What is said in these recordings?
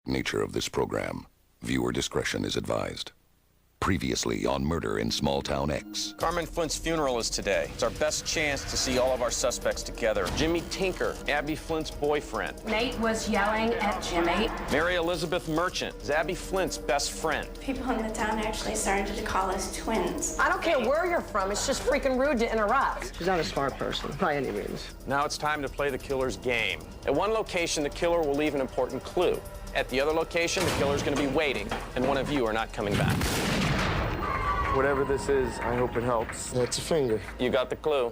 nature of this program. Viewer discretion is advised. Previously on Murder in Small Town X. Carmen Flint's funeral is today. It's our best chance to see all of our suspects together. Jimmy Tinker, Abby Flint's boyfriend. Nate was yelling at Jimmy. Mary Elizabeth Merchant is Abby Flint's best friend. People in the town actually started to call us twins. I don't care where you're from, it's just freaking rude to interrupt. She's not a smart person, by any means. Now it's time to play the killer's game. At one location, the killer will leave an important clue. At the other location, the killer's gonna be waiting, and one of you are not coming back. Whatever this is, I hope it helps. That's a finger. You got the clue.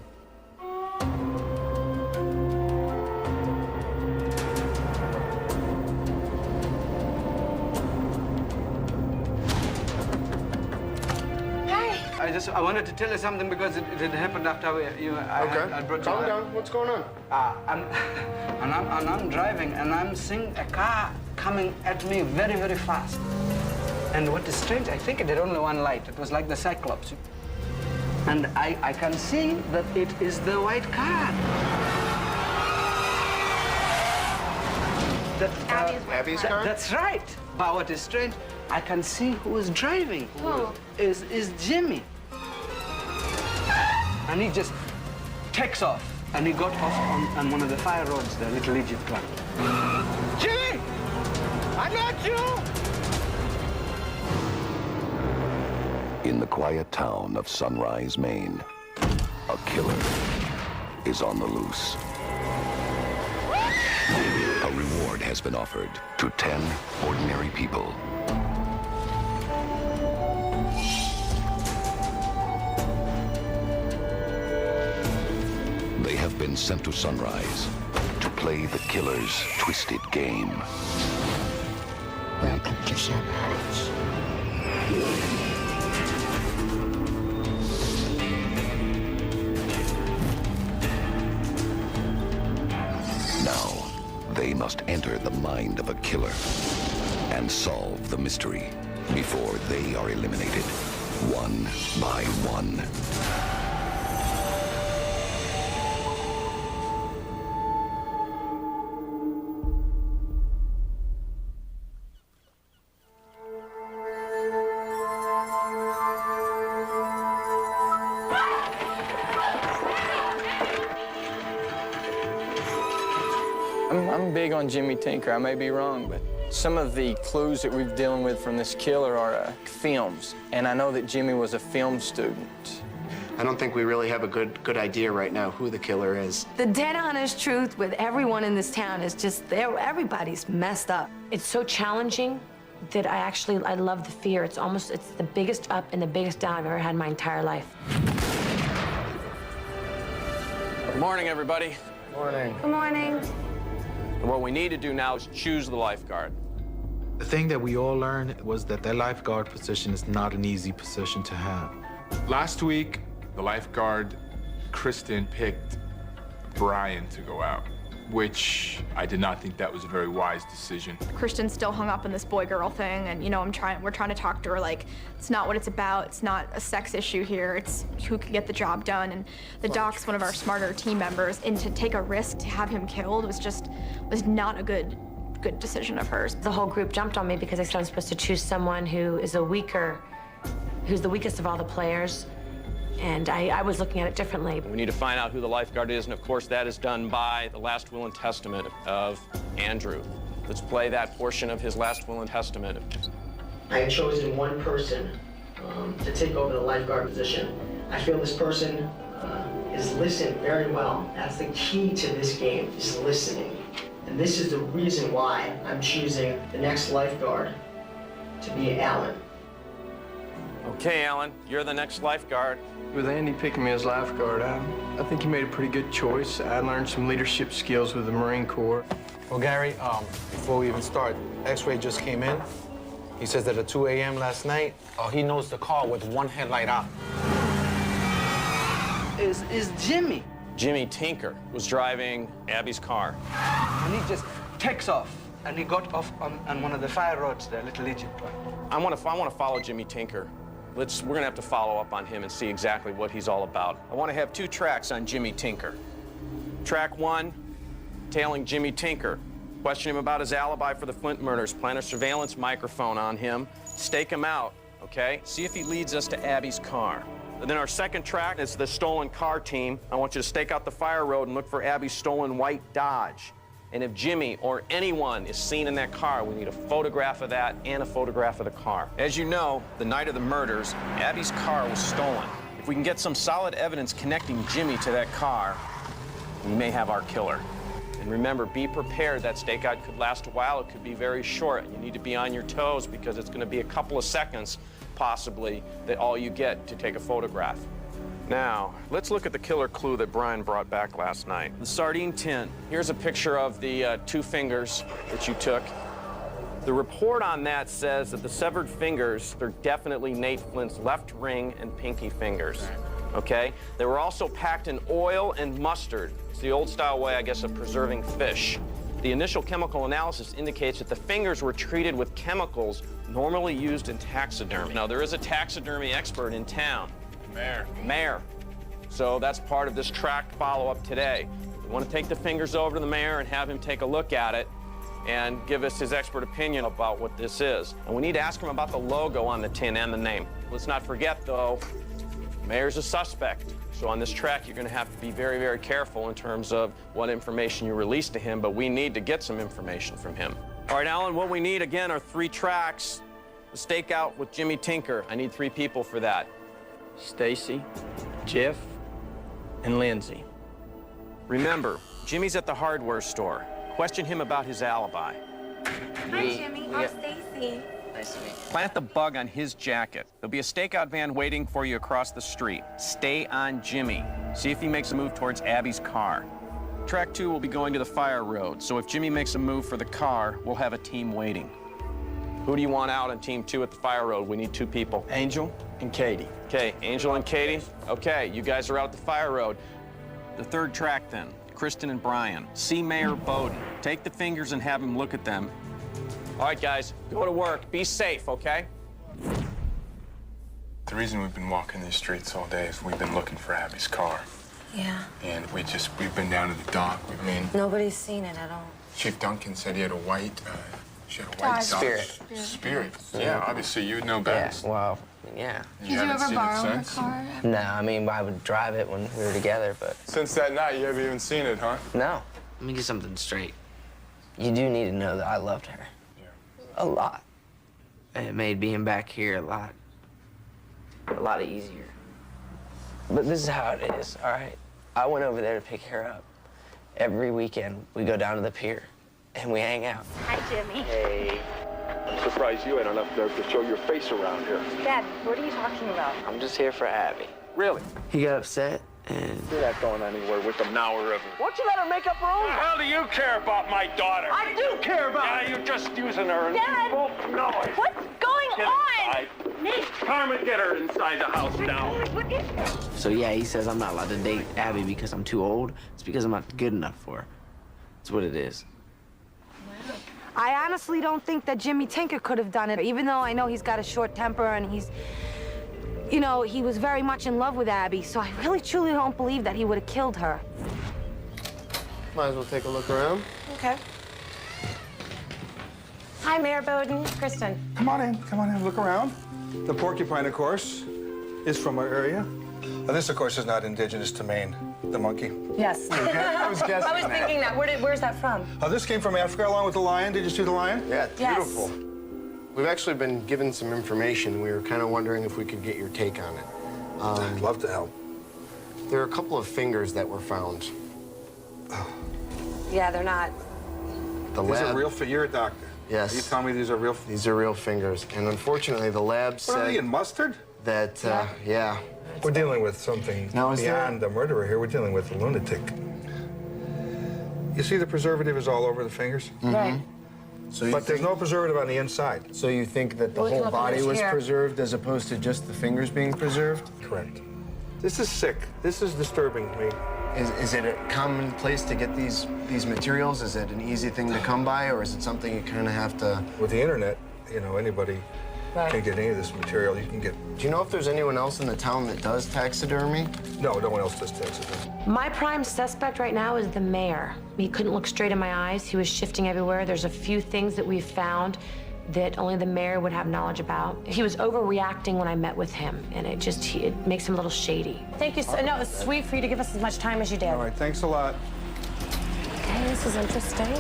I wanted to tell you something because it had happened after I brought you. Calm down. What's going on? I'm driving and I'm seeing a car coming at me very, very fast. And what is strange, I think it had only one light. It was like the Cyclops. And I can see that it is the white car. Abby's car? That's right. But what is strange, I can see who is driving. Who? Is Jimmy. And he just takes off. And he got off on one of the fire roads, the Little Egypt one. Jimmy! I got you! In the quiet town of Sunrise, Maine, a killer is on the loose. A reward has been offered to 10 ordinary people. They have been sent to Sunrise to play the killer's twisted game. Welcome to Sunrise. Now, they must enter the mind of a killer and solve the mystery before they are eliminated, one by one. I'm big on Jimmy Tinker. I may be wrong, but some of the clues that we're dealing with from this killer are films, and I know that Jimmy was a film student. I don't think we really have a good idea right now who the killer is. The dead honest truth with everyone in this town is just everybody's messed up. It's so challenging that I love the fear. It's the biggest up and the biggest down I've ever had in my entire life. Good morning, everybody. Morning. Good morning. What we need to do now is choose the lifeguard. The thing that we all learned was that lifeguard position is not an easy position to have. Last week, the lifeguard, Kristen, picked Brian to go out, which I did not think that was a very wise decision. Kristen's still hung up on this boy-girl thing, and, you know, we're trying to talk to her like, it's not what it's about. It's not a sex issue here. It's who can get the job done. And the doc's one of our smarter team members, and to take a risk to have him killed was not a good decision of hers. The whole group jumped on me because they said I'm supposed to choose someone who's the weakest of all the players. And I was looking at it differently. We need to find out who the lifeguard is, and of course that is done by the last will and testament of Andrew. Let's play that portion of his last will and testament. I had chosen one person to take over the lifeguard position. I feel this person is listened very well. That's the key to this game, is listening. And this is the reason why I'm choosing the next lifeguard to be Alan. Okay, Alan, you're the next lifeguard. With Andy picking me as lifeguard, I think he made a pretty good choice. I learned some leadership skills with the Marine Corps. Well, Gary, before we even start, X-Ray just came in. He says that at 2 a.m. last night, he knows the car with one headlight out. Is Jimmy. Jimmy Tinker was driving Abby's car. And he just takes off. And he got off on one of the fire roads, the Little Egypt one. I want to follow Jimmy Tinker. We're gonna have to follow up on him and see exactly what he's all about. I want to have 2 tracks on Jimmy Tinker. Track 1, tailing Jimmy Tinker. Question him about his alibi for the Flint murders. Plant a surveillance microphone on him. Stake him out, okay? See if he leads us to Abby's car. And then our second track is the stolen car team. I want you to stake out the fire road and look for Abby's stolen white Dodge. And if Jimmy or anyone is seen in that car, we need a photograph of that and a photograph of the car. As you know, the night of the murders, Abby's car was stolen. If we can get some solid evidence connecting Jimmy to that car, we may have our killer. And remember, be prepared. That stakeout could last a while. It could be very short. You need to be on your toes because it's going to be a couple of seconds, possibly, that all you get to take a photograph. Now, let's look at the killer clue that Brian brought back last night. The sardine tin. Here's a picture of the 2 fingers that you took. The report on that says that the severed fingers, they're definitely Nate Flint's left ring and pinky fingers, okay? They were also packed in oil and mustard. It's the old-style way, I guess, of preserving fish. The initial chemical analysis indicates that the fingers were treated with chemicals normally used in taxidermy. Now, there is a taxidermy expert in town. Mayor. So that's part of this track follow-up today. We want to take the fingers over to the mayor and have him take a look at it and give us his expert opinion about what this is. And we need to ask him about the logo on the tin and the name. Let's not forget, though, mayor's a suspect. So on this track, you're going to have to be very, very careful in terms of what information you release to him, but we need to get some information from him. All right, Alan, what we need, again, are 3 tracks. The stakeout with Jimmy Tinker. I need 3 people for that. Stacy, Jeff, and Lindsay. Remember, Jimmy's at the hardware store. Question him about his alibi. Hi, Jimmy. I'm Stacy. Nice to meet you. Plant the bug on his jacket. There'll be a stakeout van waiting for you across the street. Stay on Jimmy. See if he makes a move towards Abby's car. Track 2 will be going to the fire road, so if Jimmy makes a move for the car, we'll have a team waiting. Who do you want out on team 2 at the fire road? We need 2 people. Angel and Katie. Okay, Angel and Katie. Okay, you guys are out the fire road. The 3rd track then, Kristen and Brian. See Mayor Bowden. Take the fingers and have him look at them. All right, guys, go to work. Be safe, okay? The reason we've been walking these streets all day is we've been looking for Abby's car. Yeah. And we've been down to the dock. I mean, Nobody's seen it at all. Chief Duncan said he had a white, she had a white Spirit. Dodge. Spirit. Yeah, obviously you'd know best. Yeah, well, yeah. Did you ever borrow her car? No, I mean, I would drive it when we were together, but... Since that night, you haven't even seen it, huh? No. Let me get something straight. You do need to know that I loved her. Yeah. A lot. And it made being back here a lot easier. But this is how it is, all right? I went over there to pick her up. Every weekend, we go down to the pier, and we hang out. Hi, Jimmy. Hey. I'm surprised you had enough nerve to show your face around here. Dad, what are you talking about? I'm just here for Abby. Really? He got upset, and... You're not going anywhere with them now or ever. Why don't you let her make up her own? What the hell do you care about my daughter? I do care about her. Yeah, you're just using her. And Dad! you both know it. What's going Get on? inside. Nate! Carmen, get her inside the house now. What is this? So yeah, he says I'm not allowed to date Abby because I'm too old. It's because I'm not good enough for her. That's what it is. I honestly don't think that Jimmy Tinker could have done it, even though I know he's got a short temper and he's, you know, he was very much in love with Abby, so I really truly don't believe that he would have killed her. Might as well take a look around. Okay. Hi, Mayor Bowden. Kristen. Come on in, look around. The porcupine, of course, is from our area. This, of course, is not indigenous to Maine, the monkey. Yes. I was guessing. I was thinking that. Where's that from? This came from Africa along with the lion. Did you see the lion? Yeah, it's Yes. beautiful. We've actually been given some information. We were kind of wondering if we could get your take on it. I'd love to help. There are a couple of fingers that were found. Yeah, they're not. These are real. You're a doctor. Yes. You tell me these are real. These are real fingers, and unfortunately, the lab said. What are they in mustard? That yeah. We're dealing with something beyond the murderer here. We're dealing with a lunatic. You see, the preservative is all over the fingers. Right. So but there's no preservative on the inside. So you think that the whole body was preserved as opposed to just the fingers being preserved? Correct. This is sick. This is disturbing me. Is it a common place to get these materials? Is it an easy thing to come by, or is it something you kind of have to? With the internet, you know, anybody Right. Can't get any of this material. You can get... Do you know if there's anyone else in the town that does taxidermy? No, no one else does taxidermy. My prime suspect right now is the mayor. He couldn't look straight in my eyes. He was shifting everywhere. There's a few things that we've found that only the mayor would have knowledge about. He was overreacting when I met with him, and it makes him a little shady. Thank you so, no, it's sweet for you to give us as much time as you did. All right, thanks a lot. Okay, this is interesting.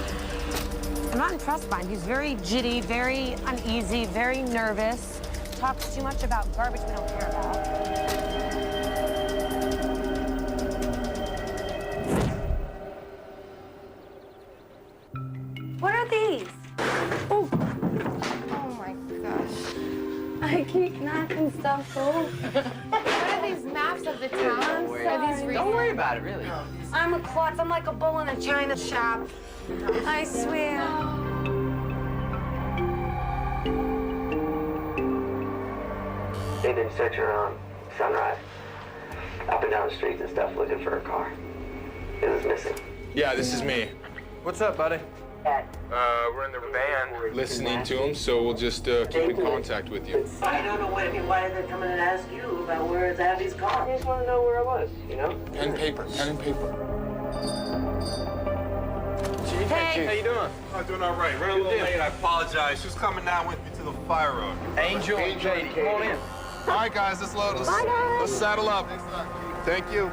I'm not impressed by him. He's very jitty, very uneasy, very nervous. Talks too much about garbage we don't care about. What are these? Oh. Oh my gosh. I keep knocking stuff over. What are these maps of the town? Are these Don't worry about it, really. I'm a klutz. I'm like a bull in a china shop. I swear. They've been searching around Sunrise, up and down the streets and stuff, looking for a car. It was missing. Yeah, this is me. What's up, buddy? We're in the van listening to him, so we'll just keep in contact with you. I don't know why they're coming and ask you about where is Abby's car. I just want to know where it was, you know? Pen and paper, pen and paper. Hey, how you doing? I'm doing all right. Ran a little late. I apologize. She was coming down with me to the fire road. Angel and Katie, come on in. All right, guys, let's load. Let's saddle up. Thank you.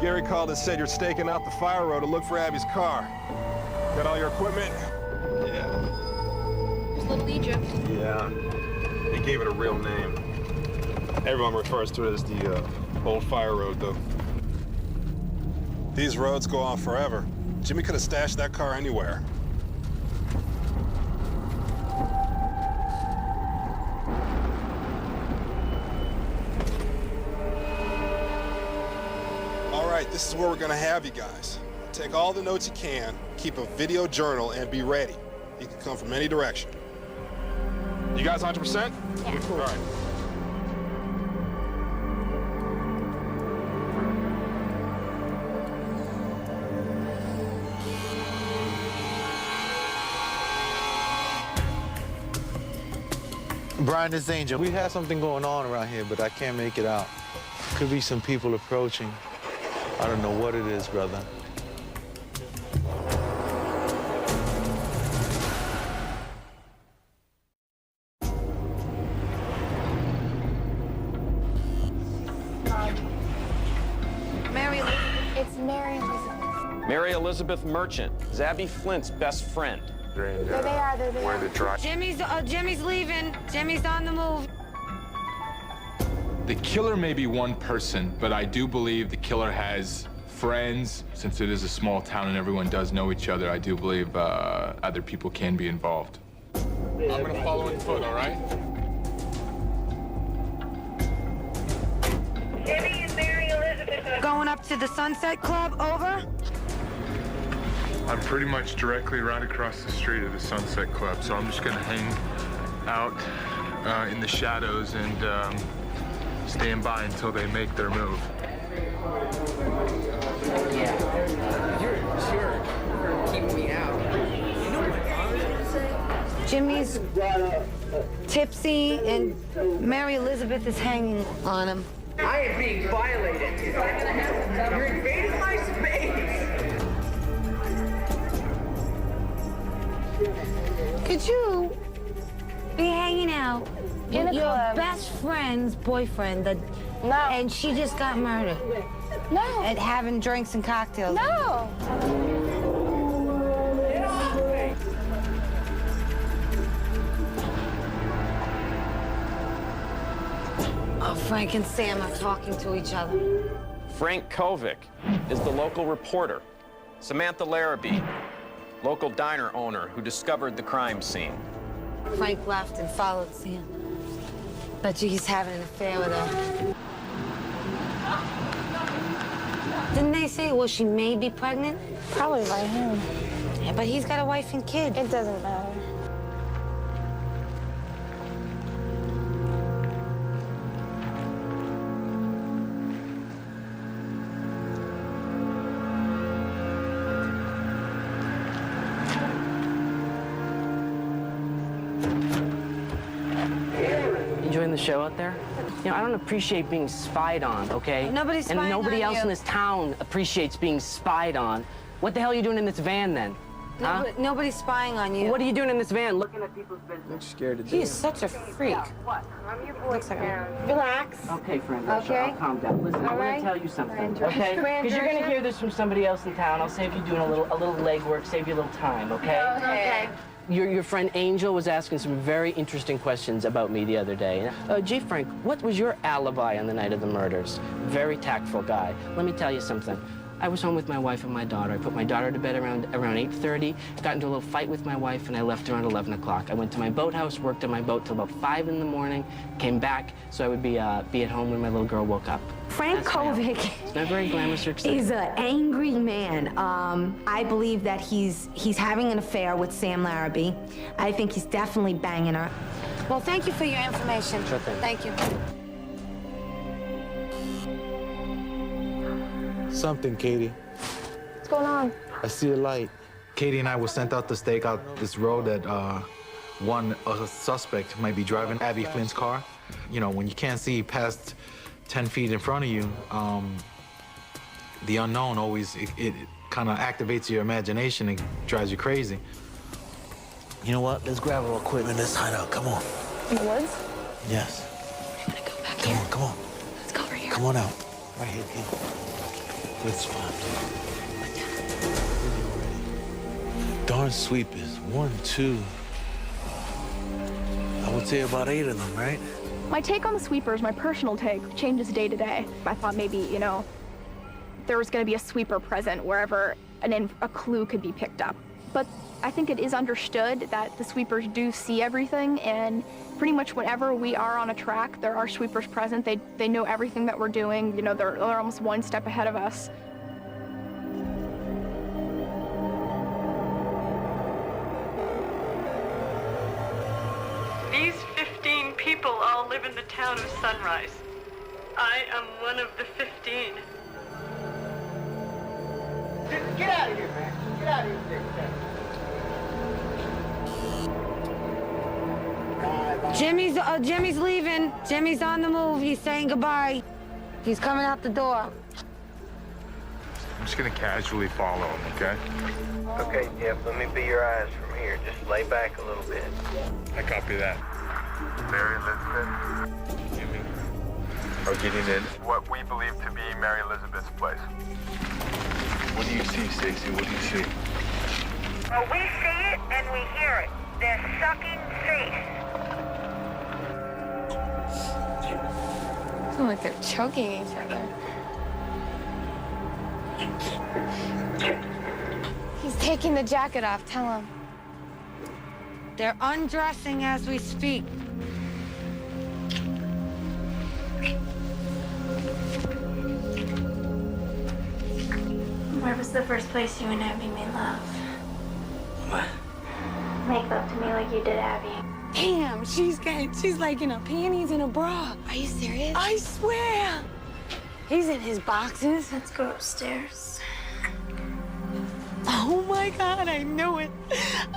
Gary called and said you're staking out the fire road to look for Abby's car. Got all your equipment? Yeah. There's Little Egypt. Yeah. They gave it a real name. Everyone refers to it as the old fire road, though. These roads go on forever. Jimmy could have stashed that car anywhere. All right, this is where we're gonna have you guys. Take all the notes you can, keep a video journal, and be ready. You can come from any direction. You guys 100%? Yeah. All right. Brian, this is Angel. We have something going on around here, but I can't make it out. Could be some people approaching. I don't know what it is, brother. Mary Elizabeth. It's Mary Elizabeth. Mary Elizabeth Merchant is Abby Flint's best friend. There they are, there they are. the drive. Jimmy's leaving. Jimmy's on the move. The killer may be one person, but I do believe the killer has friends. Since it is a small town and everyone does know each other, I do believe other people can be involved. I'm gonna follow in foot, all right? Jimmy and Mary Elizabeth. Going up to the Sunset Club, over? I'm pretty much directly right across the street of the Sunset Club, so I'm just gonna hang out in the shadows and stand by until they make their move. Yeah. You're keeping me out. Jimmy's tipsy and Mary Elizabeth is hanging on him. I am being violated. You're invading my space. Could you be hanging out In with a your club. best friend's boyfriend No. and she just got murdered? No. And having drinks and cocktails. No. Oh, Frank and Sam are talking to each other. Frank Kovic is the local reporter. Samantha Larrabee, local diner owner who discovered the crime scene. Frank left and followed Sam. Bet you he's having an affair with her. Didn't they say, well, she may be pregnant? Probably by him. Yeah, but he's got a wife and kid. It doesn't matter. the show out there? You know, I don't appreciate being spied on, okay? Nobody's spying And nobody on else you. in this town appreciates being spied on. What the hell are you doing in this van, then? Huh? Nobody's spying on you. What are you doing in this van looking at people's business? I'm scared to do He is it. such a freak. Looks like relax. Okay, friend, Okay. I'll calm down. Listen, All I'm right. gonna tell you something, Friend George. okay? Friend Because you're gonna George. hear this from somebody else in town. I'll save you doing a little legwork, save you a little time, okay? Okay. Your friend Angel was asking some very interesting questions about me the other day. Gee, Frank, what was your alibi on the night of the murders? Very tactful guy. Let me tell you something. I was home with my wife and my daughter. I put my daughter to bed around 8:30, got into a little fight with my wife, and I left around 11 o'clock. I went to my boathouse, worked on my boat till about 5 in the morning, came back so I would be at home when my little girl woke up. Frank Kovic It's not very glamorous or exciting. is an angry man. I believe that he's having an affair with Sam Larrabee. I think he's definitely banging her. Well, thank you for your information. Sure thing. Thank you. Something, Katie. What's going on? I see a light. Katie and I were sent out to stake out this road that a suspect might be driving Abby Flynn's car. You know, when you can't see past 10 feet in front of you, the unknown always, it kind of activates your imagination and drives you crazy. You know what? Let's grab our equipment. Let's hide out. Come on. In the woods? Yes. I'm gonna go back Come here. on, come on. Let's go over here. Come on out. Right here. Good spot. Darn sweepers. 1, 2. I would say about 8 of them, right? My take on the sweepers, my personal take, changes day to day. I thought maybe, you know, there was going to be a sweeper present wherever a clue could be picked up. But I think it is understood that the sweepers do see everything, and pretty much whenever we are on a track, there are sweepers present. They know everything that we're doing. You know, they're almost one step ahead of us. These 15 people all live in the town of Sunrise. I am one of the 15. Get out of here, man. Get out of here. Jimmy's leaving. Jimmy's on the move. He's saying goodbye. He's coming out the door. I'm just gonna casually follow him, okay? Okay, Jeff, let me be your eyes from here. Just lay back a little bit. I copy that. Mary Elizabeth, Jimmy, are getting in what we believe to be Mary Elizabeth's place. What do you see, Stacy? What do you see? Well, we see it and we hear it. They're sucking face. It's like they're choking each other. He's taking the jacket off. Tell him. They're undressing as we speak. Where was the first place you and Abby made love? What? Make love to me like you did Abby. Damn, she's like in her panties and a bra. Are you serious? I swear. He's in his boxes. Let's go upstairs. Oh my God, I knew it.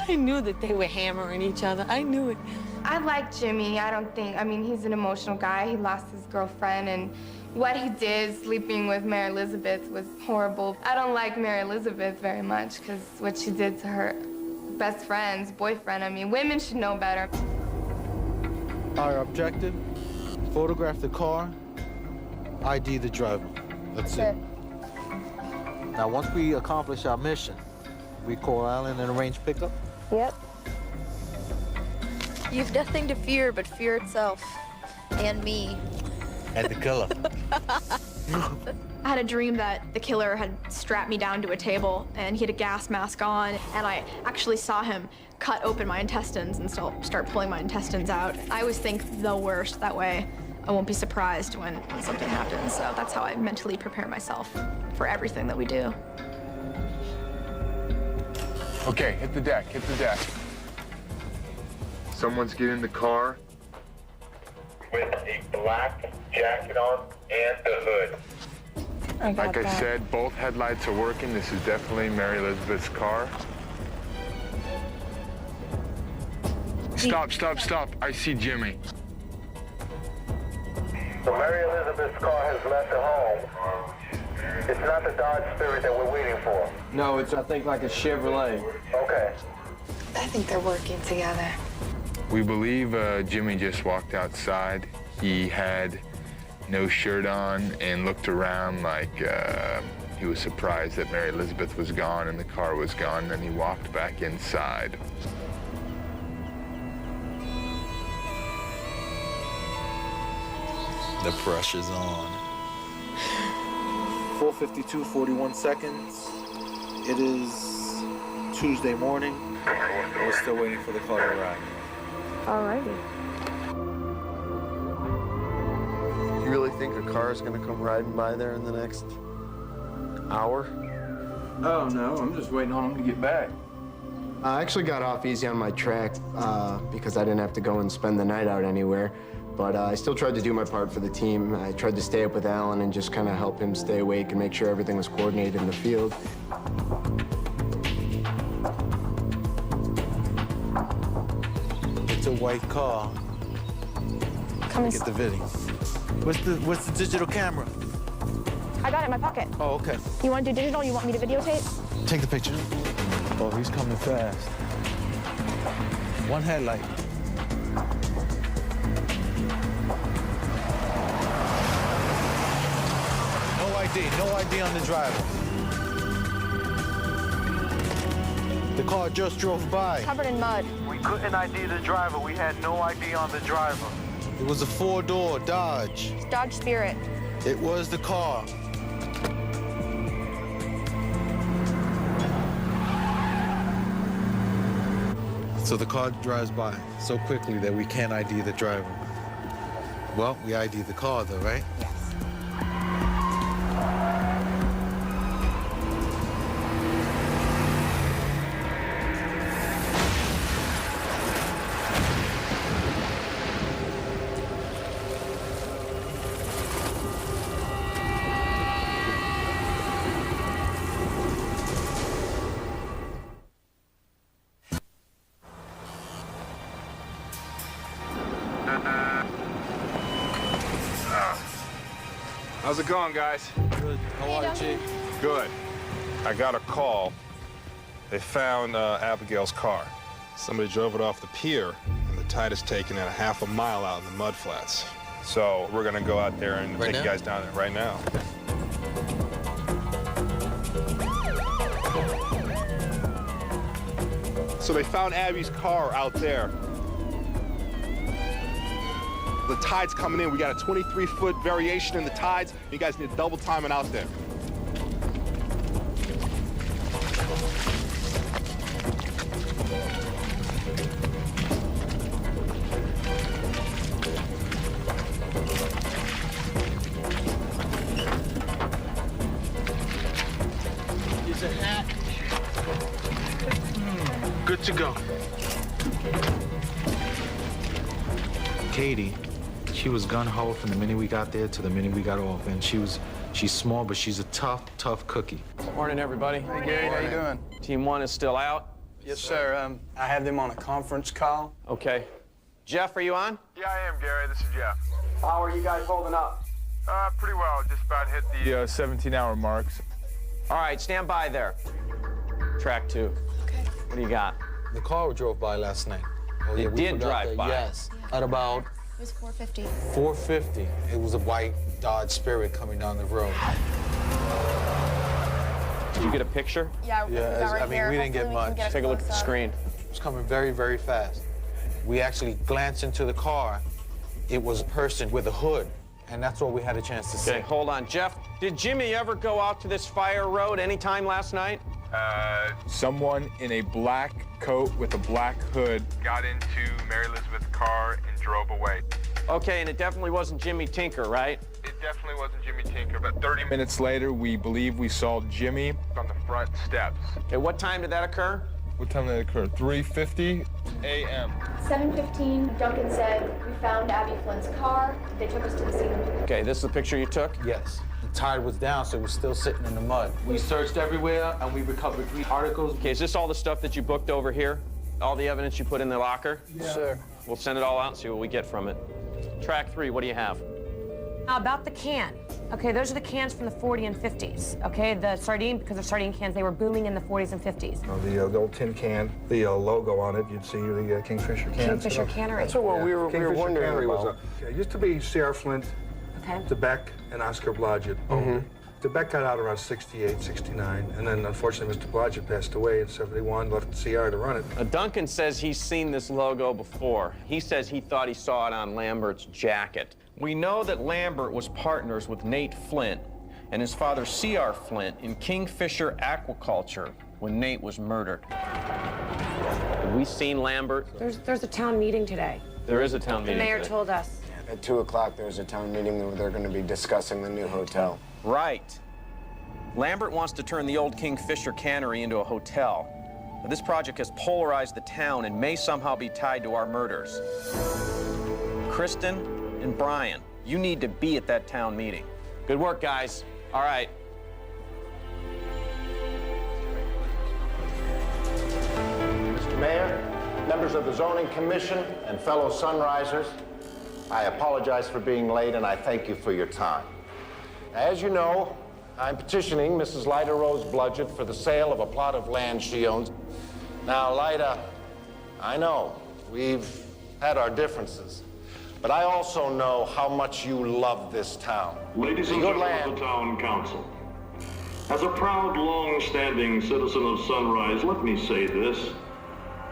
I knew that they were hammering each other. I knew it. I like Jimmy. I mean, he's an emotional guy. He lost his girlfriend, and what he did sleeping with Mary Elizabeth was horrible. I don't like Mary Elizabeth very much because what she did to her best friend's boyfriend. I mean, women should know better. Our objective, photograph the car, ID the driver. That's it. Now, once we accomplish our mission, we call Alan and arrange pickup. Yep. You've nothing to fear but fear itself. And me. And the killer. I had a dream that the killer had strapped me down to a table and he had a gas mask on, and I actually saw him cut open my intestines and start pulling my intestines out. I always think the worst, that way I won't be surprised when something happens. So that's how I mentally prepare myself for everything that we do. Okay, hit the deck, hit the deck. Someone's getting in the car with a black jacket on and the hood. Like I said, both headlights are working. This is definitely Mary Elizabeth's car. Stop, stop, stop. I see Jimmy. So Mary Elizabeth's car has left the home. It's not the Dodge Spirit that we're waiting for. No, it's, I think, like a Chevrolet. Okay. I think they're working together. We believe Jimmy just walked outside. He had no shirt on and looked around like he was surprised that Mary Elizabeth was gone and the car was gone, and then he walked back inside. The pressure's on. 4:52, 41 seconds. It is Tuesday morning. We're still waiting for the car to arrive. Alrighty. You really think a car is going to come riding by there in the next hour? Oh, no, I'm just waiting on him to get back. I actually got off easy on my track because I didn't have to go and spend the night out anywhere. But I still tried to do my part for the team. I tried to stay up with Alan and just kind of help him stay awake and make sure everything was coordinated in the field. It's a white car. Come Get the video. What's the digital camera? I got it in my pocket. Oh, okay. You want to do digital? You want me to videotape? Take the picture. Oh, he's coming fast. One headlight. No ID on the driver. The car just drove by. Covered in mud. We couldn't ID the driver. We had no ID on the driver. It was a four-door Dodge. Dodge Spirit. It was the car. So the car drives by so quickly that we can't ID the driver. Well, we ID the car though, right? Yes. How's it going, guys? Good. How are you, Chief? Good. I got a call. They found Abigail's car. Somebody drove it off the pier, and the tide is taken at a half a mile out in the mud flats. So we're gonna go out there and take you guys down there right now. So they found Abby's car out there. The tide's coming in. We got a 23-foot variation in the tides. You guys need double timing out there. Here's a hat. Good to go. Katie, she was gun-ho from the minute we got there to the minute we got off, and she's small, but she's a tough cookie. Morning, everybody. Hey, Gary, how you doing? Team 1 is still out. Yes, sir. I have them on a conference call. Okay. Jeff, are you on? Yeah, I am, Gary. This is Jeff. How are you guys holding up? Pretty well. Just about hit the 17-hour marks. All right, stand by there. Track 2. Okay. What do you got? The car drove by last night. Oh, yeah, It we did forgot drive that. by. Yes. At about It was 4:50. 4:50. It was a white Dodge Spirit coming down the road. Did you get a picture? Yeah, I mean, we didn't get much. Take a look at the screen. It was coming very, very fast. We actually glanced into the car. It was a person with a hood, and that's all we had a chance to see. Okay, hold on. Jeff, did Jimmy ever go out to this fire road anytime last night? Someone in a black coat with a black hood got into Mary Elizabeth's car and drove away. Okay, and it definitely wasn't Jimmy Tinker, right? It definitely wasn't Jimmy Tinker, but 30 minutes. minutes later, we believe we saw Jimmy. On the front steps. Okay, what time did that occur? What time did that occur? 3:50 a.m. 7:15, Duncan said, we found Abby Flynn's car. They took us to the scene. Okay, this is the picture you took? Yes. The tide was down, so it was still sitting in the mud. We searched everywhere, and we recovered 3 articles. Okay, is this all the stuff that you booked over here? All the evidence you put in the locker? Yes, sir. We'll send it all out and see what we get from it. Track 3, what do you have? Now about the can. Okay, those are the cans from the 40s and 50s. Okay, the sardine, because they're sardine cans, they were booming in the 40s and 50s. The old tin can, the logo on it, you'd see the Kingfisher can. Kingfisher Cannery. That's what we were Kingfisher wondering Cannery about. it used to be C.R. Flint, Okay. DeBeck, and Oscar Blodgett owned it. DeBeck got out around 68, 69, and then unfortunately Mr. Blodgett passed away in 71, left CR to run it. Duncan says he's seen this logo before. He says he thought he saw it on Lambert's jacket. We know that Lambert was partners with Nate Flint and his father C.R. Flint in Kingfisher Aquaculture when Nate was murdered. Have we seen Lambert? There's a town meeting today. There is a town The meeting mayor today. told us. At 2 o'clock, there's a town meeting where they're going to be discussing the new hotel. Right. Lambert wants to turn the old Kingfisher Cannery into a hotel. Now, this project has polarized the town and may somehow be tied to our murders. Kristen and Brian, you need to be at that town meeting. Good work, guys. All right. Mr. Mayor, members of the Zoning Commission, and fellow Sunrisers, I apologize for being late and I thank you for your time. As you know, I'm petitioning Mrs. Lyda Rose Blodgett for the sale of a plot of land she owns. Now, Lyda, I know we've had our differences, but I also know how much you love this town. Ladies and gentlemen of the Town Council, as a proud, long-standing citizen of Sunrise, let me say this.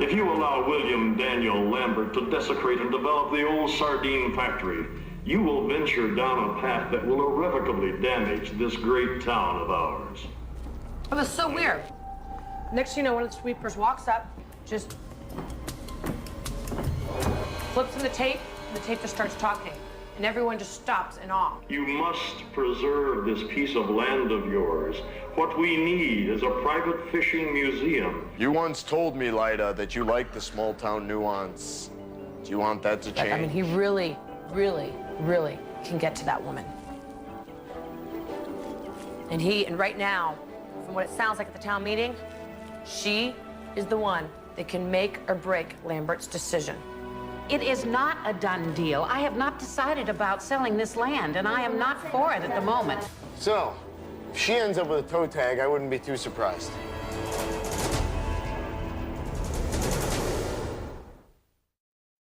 If you allow William Daniel Lambert to desecrate and develop the old sardine factory, you will venture down a path that will irrevocably damage this great town of ours. It was so weird. Next thing you know, one of the sweepers walks up, just flips in the tape, and the tape just starts talking. And everyone just stops in awe. You must preserve this piece of land of yours. What we need is a private fishing museum. You once told me, Lyda, that you like the small town nuance. Do you want that to change? I mean, he really, really, really can get to that woman. And right now, from what it sounds like at the town meeting, she is the one that can make or break Lambert's decision. It is not a done deal. I have not decided about selling this land, and I am not for it at the moment. So, if she ends up with a toe tag, I wouldn't be too surprised.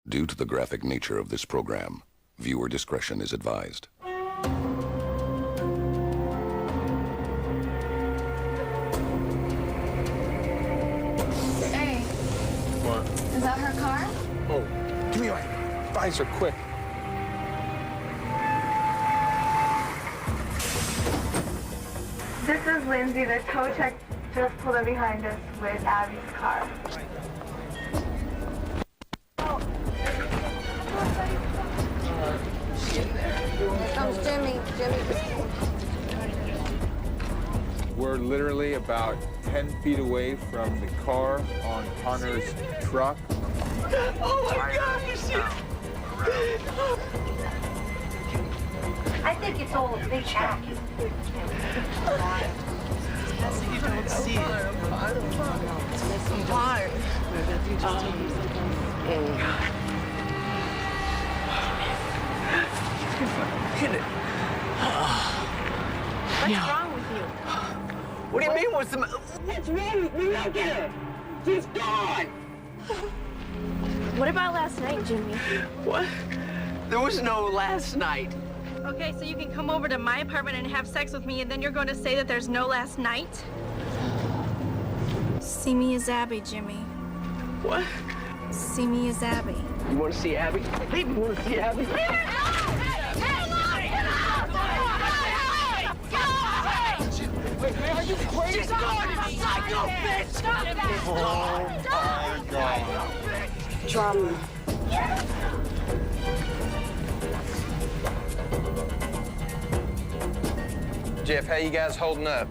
Due to the graphic nature of this program, viewer discretion is advised. Hey, What? is that her car? Oh, give me my visor, quick. This is Lindsay. The tow truck just pulled up behind us with Abby's car. Here comes Jimmy. Jimmy just We're literally about 10 feet away from the car on Connor's truck. Oh my gosh! I think it's all a big act. You don't see it. It's hard. What's wrong with you? What do you mean, what's the What's wrong with me? Look at her. She's gone. What about last night, Jimmy? What? There was no last night. Okay, so you can come over to my apartment and have sex with me, and then you're going to say that there's no last night? See me as Abby, Jimmy. What? See me as Abby. You want to see Abby? Hey, you want to see Abby? Wait, are you crazy? She's gone, you psycho bitch! Stop that! Oh, my God. Drama. Jeff, how you guys holding up?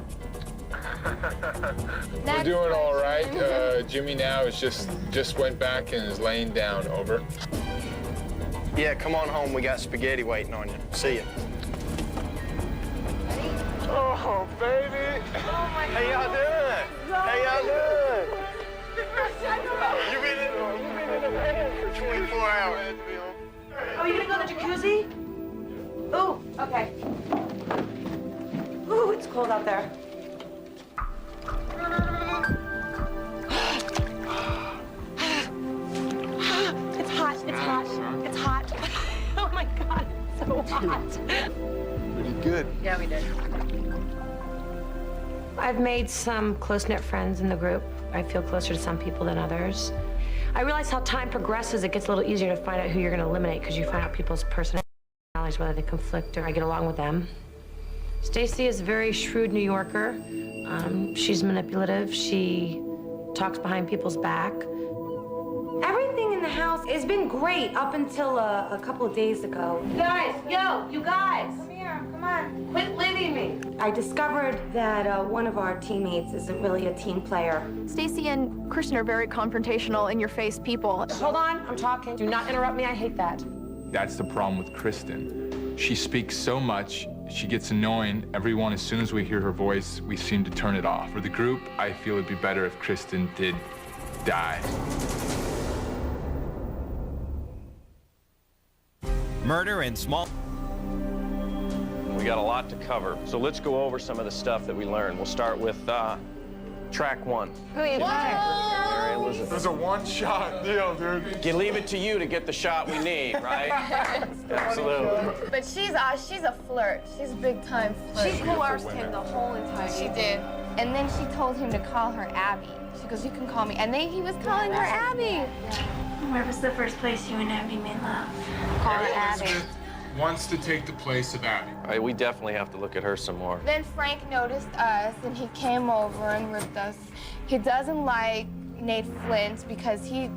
We're doing all right. Jimmy now is just went back and is laying down. Over. Yeah, come on home. We got spaghetti waiting on you. See ya. Oh, baby. How y'all doing? How y'all doing? You've been in the van for 24 hours. Oh, you gonna go to the jacuzzi? Ooh, okay. Ooh, it's cold out there. It's hot, it's hot, it's hot. Oh my God, it's so hot. Pretty good. Yeah, we did. I've made some close-knit friends in the group. I feel closer to some people than others. I realize how time progresses, it gets a little easier to find out who you're going to eliminate because you find out people's personalities, whether they conflict or I get along with them. Stacy is a very shrewd New Yorker. She's manipulative. She talks behind people's back. Everything in the house has been great up until a couple of days ago. You guys, you guys. Come here, come on. Quit leaving me. I discovered that one of our teammates isn't really a team player. Stacy and Kristen are very confrontational, in-your-face people. Hold on, I'm talking. Do not interrupt me, I hate that. That's the problem with Kristen. She speaks so much, she gets annoying. Everyone, as soon as we hear her voice, we seem to turn it off. For the group, I feel it'd be better if Kristen did die. Murder in small... We got a lot to cover, so let's go over some of the stuff that we learned. We'll start with track 1. Who are you Mary Elizabeth. There's a one-shot deal, dude. You leave it to you to get the shot we need, right? Absolutely. But she's a flirt. She's a big-time flirt. She coerced him the whole entire She did. And then she told him to call her Abby. She goes, you can call me. And then he was calling her Abby. Where was the first place you and Abby made love? Call her Abby. Wants to take the place of Abby. All right, we definitely have to look at her some more. Then Frank noticed us, and he came over and ripped us. He doesn't like Nate Flint because he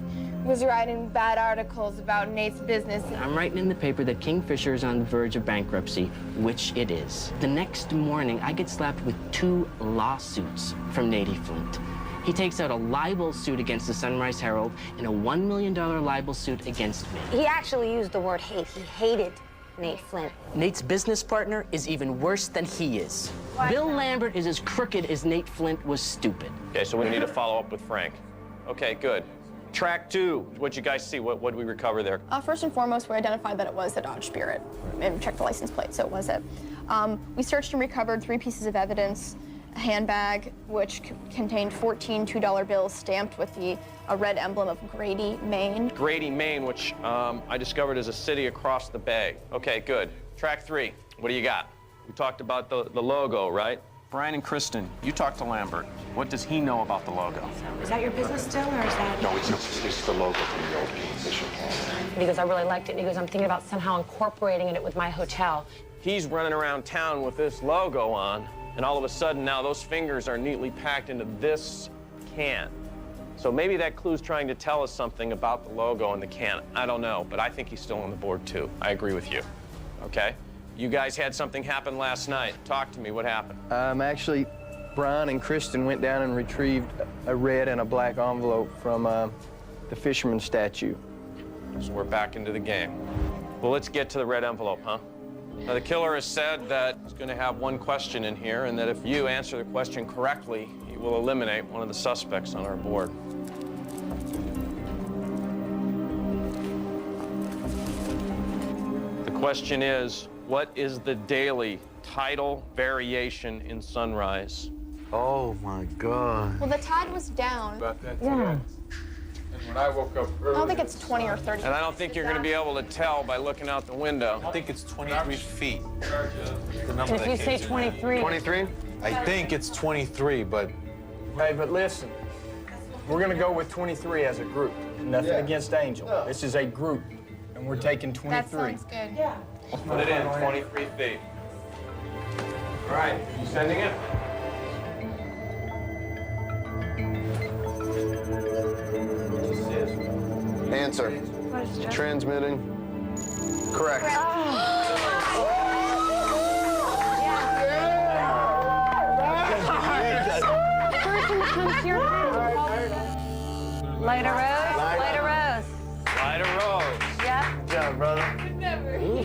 was writing bad articles about Nate's business. I'm writing in the paper that Kingfisher is on the verge of bankruptcy, which it is. The next morning, I get slapped with 2 lawsuits from Nate Flint. He takes out a libel suit against the Sunrise Herald and a $1 million libel suit against me. He actually used the word hate. He hated Nate Flint. Nate's business partner is even worse than he is. Bill Lambert is as crooked as Nate Flint was stupid. Okay, so we need to follow up with Frank. Okay, good. Track 2, what'd you guys see? What did we recover there? First and foremost, we identified that it was the Dodge Spirit and checked the license plate, so it was it. We searched and recovered 3 pieces of evidence. A handbag, which contained 14 $2 bills stamped with a red emblem of Grady, Maine. Grady, Maine, which I discovered is a city across the bay. Okay, good. Track 3, what do you got? We talked about the logo, right? Brian and Kristen, you talked to Lambert. What does he know about the logo? Is that your business still, or is that? No, it's the logo from the old Kingfisher can. And he goes, I really liked it. And he goes, I'm thinking about somehow incorporating it with my hotel. He's running around town with this logo on, and all of a sudden now those fingers are neatly packed into this can. So maybe that clue's trying to tell us something about the logo and the can. I don't know, but I think he's still on the board too. I agree with you, okay? You guys had something happen last night. Talk to me, what happened? Actually, Brian and Kristen went down and retrieved a red and a black envelope from the fisherman statue. So we're back into the game. Well, let's get to the red envelope, huh? Now, the killer has said that he's going to have one question in here, and that if you answer the question correctly, he will eliminate one of the suspects on our board. The question is, what is the daily tidal variation in Sunrise? Oh, my God. Well, the tide was down. About that today. And when I woke up early... I don't think it's 20 or 30. And I don't think you're going to be able to tell by looking out the window. I think it's 23 feet. The number If that you came say to 23. 23? I think it's 23, but Hey, but listen, we're gonna go with 23 as a group. Nothing against Angel. This is a group, and we're taking 23. That sounds good. Yeah. Put it in, 23 feet. All right, you sending it? Answer. Transmitting. Correct. Light a rose? Light a rose. Light a rose. Yeah. good job, brother.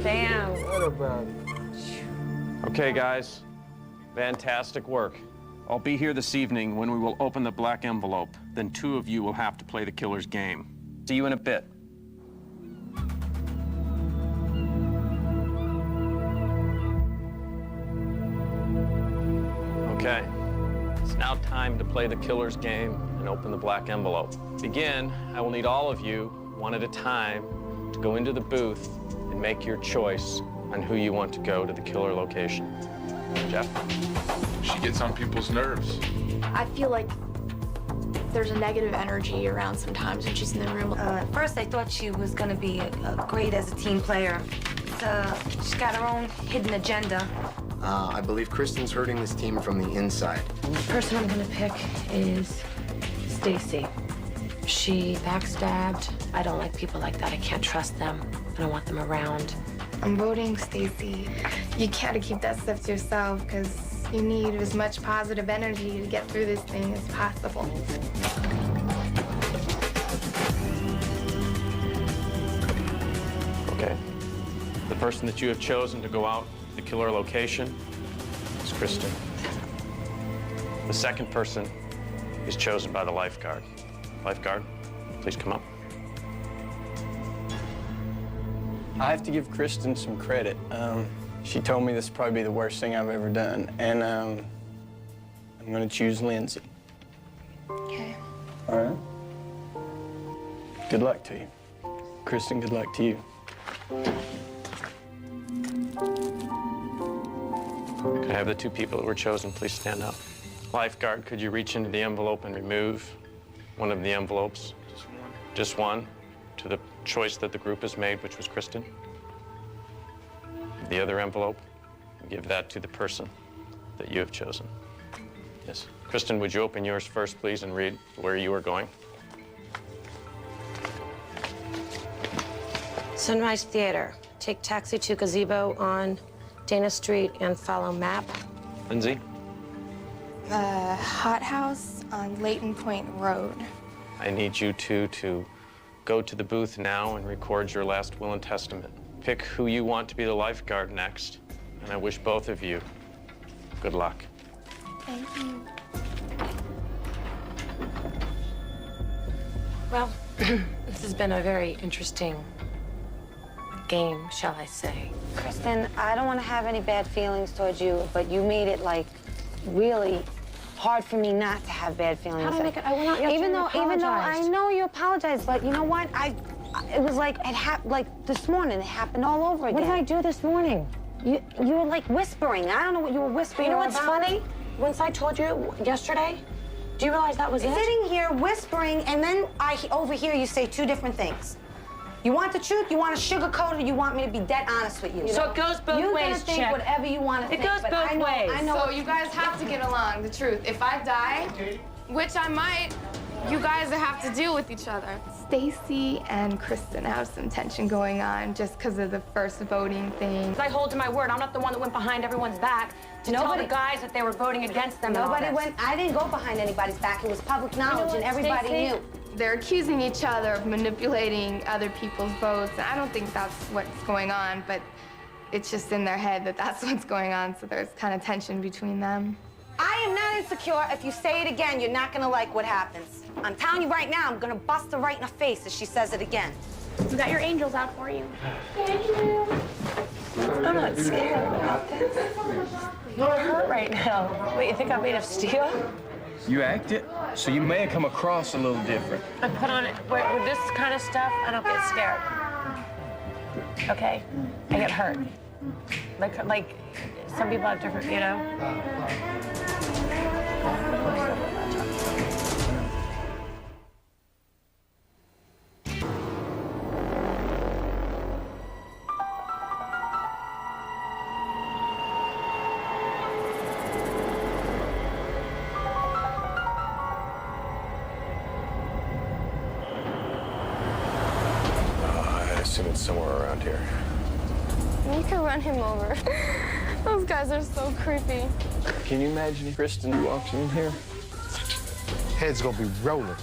Damn. What about it? Okay, guys, fantastic work. I'll be here this evening when we will open the black envelope. Then 2 of you will have to play the killer's game. See you in a bit. time to play the killer's game and open the black envelope. To begin, I will need all of you, one at a time, to go into the booth and make your choice on who you want to go to the killer location. Jeff? She gets on people's nerves. I feel like there's a negative energy around sometimes when she's in the room. At first, I thought she was going to be great as a team player. She's got her own hidden agenda. I believe Kristen's hurting this team from the inside. The person I'm gonna pick is Stacy. She backstabbed. I don't like people like that. I can't trust them. I don't want them around. I'm voting Stacy. You gotta keep that stuff to yourself because you need as much positive energy to get through this thing as possible. Okay. The person that you have chosen to go out to the killer location is Kristen. The second person is chosen by the lifeguard. Lifeguard, please come up. I have to give Kristen some credit. She told me this would probably be the worst thing I've ever done, and I'm gonna choose Lindsay. Okay. All right. Good luck to you. Kristen, good luck to you. Could I have the two people that were chosen please stand up? Lifeguard, could you reach into the envelope and remove one of the envelopes? Just one. Just one, to the choice that the group has made, which was Kristen. The other envelope, give that to the person that you have chosen. Yes. Kristen, would you open yours first, please, and read where you are going? Sunrise Theater. Take taxi to gazebo on Dana Street and follow map. Lindsay? Hot House on Leighton Point Road. I need you two to go to the booth now and record your last will and testament. Pick who you want to be the lifeguard next, and I wish both of you good luck. Thank you. Well, this has been a very interesting game, shall I say. Kristen, I don't want to have any bad feelings towards you, but you made it, like, really hard for me not to have bad feelings. How do I make it? I will not. Even though I know you apologized, but you know what? It was like like this morning. It happened all over again. What did I do this morning? You were like whispering. I don't know what you were whispering. You know what's about. funny? Once I told you yesterday, do you realize that was it? Sitting here whispering, and then I overhear you say two different things. You want the truth, you want to sugarcoat it, you want me to be dead honest with you. So it goes both you ways, can think Chick. whatever you want to think. It goes but both ways. I know. So you guys have to get along, the truth. If I die, which I might, you guys have to deal with each other. Stacy and Kristen have some tension going on just because of the first voting thing. I hold to my word. I'm not the one that went behind everyone's back to tell the guys that they were voting against them. Nobody went. I didn't go behind anybody's back. It was public knowledge, and everybody knew. They're accusing each other of manipulating other people's votes. I don't think that's what's going on, but it's just in their head that that's what's going on, so there's kind of tension between them. I am not insecure. If you say it again, you're not gonna like what happens. I'm telling you right now, I'm gonna bust her right in the face if she says it again. We got your angels out for you. Thank you. I'm not scared about this. I'm hurt right now. Wait, you think I'm made of steel? You act it, so you may have come across a little different. I put on it. With this kind of stuff, I don't get scared. Okay? I get hurt. Like some people have different, you know? I assume it's somewhere around here. You can run him over. Those guys are so creepy. Can you imagine if Kristen walks in here? Head's gonna be rolling.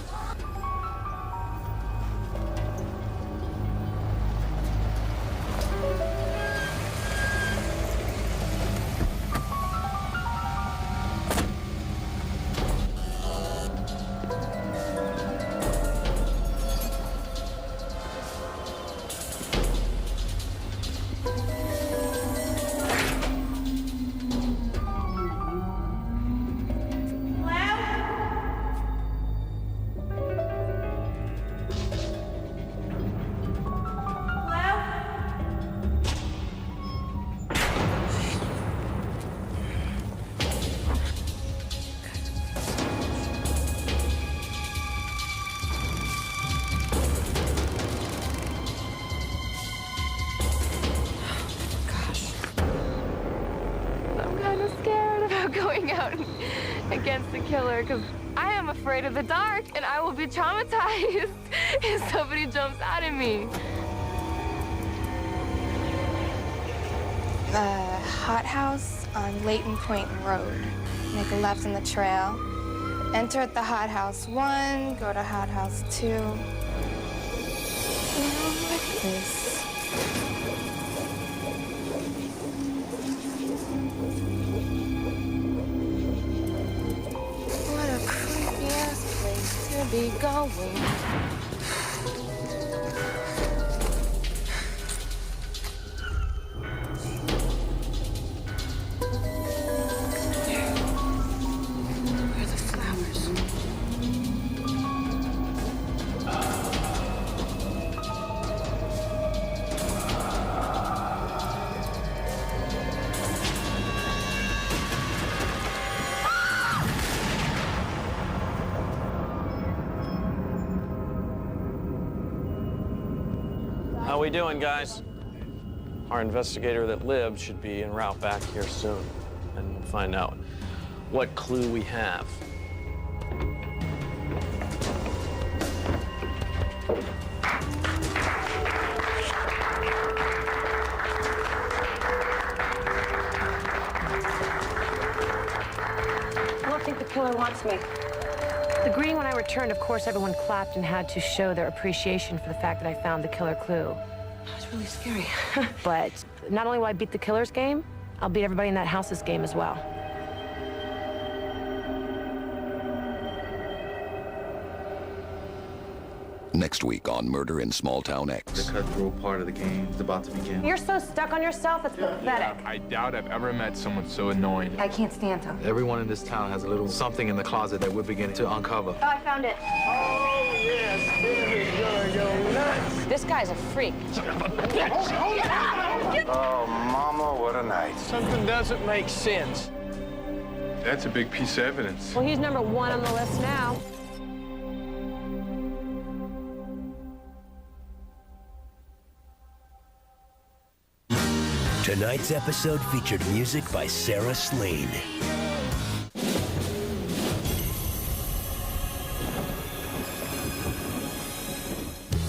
going out against the killer because I am afraid of the dark and I will be traumatized if somebody jumps out at me. The Hot House on Leighton Point Road. Make a left in the trail. Enter at the Hot House 1, go to Hot House 2. Like this. What a creepy ass place to be going. How we doing, guys? Our investigator that lived should be en route back here soon, and we'll find out what clue we have. I don't think the killer wants me. The greeting when I returned, of course, everyone clapped and had to show their appreciation for the fact that I found the killer clue. It's really scary. But not only will I beat the killer's game, I'll beat everybody in that house's game as well. Next week on Murder in Small Town X. The cutthroat part of the game is about to begin. You're so stuck on yourself, it's pathetic. I doubt I've ever met someone so annoying. I can't stand him. Everyone in this town has a little something in the closet that we're beginning to uncover. Oh, I found it. Oh, yes, Billy's gonna go nuts. This guy's a freak. Oh, Mama, what a night. Something doesn't make sense. That's a big piece of evidence. Well, he's number 1 on the list now. Tonight's episode featured music by Sarah Slane.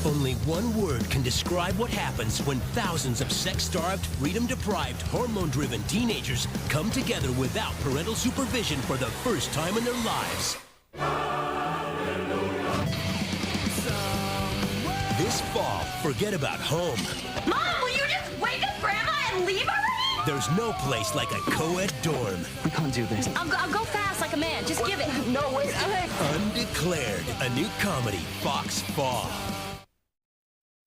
Only one word can describe what happens when thousands of sex-starved, freedom-deprived, hormone-driven teenagers come together without parental supervision for the first time in their lives. This fall, forget about home. Mom, will you just wake up Grandma and leave already? There's no place like a co-ed dorm. We can't do this. I'll go fast like a man. Just give it. No, wait. Undeclared, a new comedy, Fox Fall.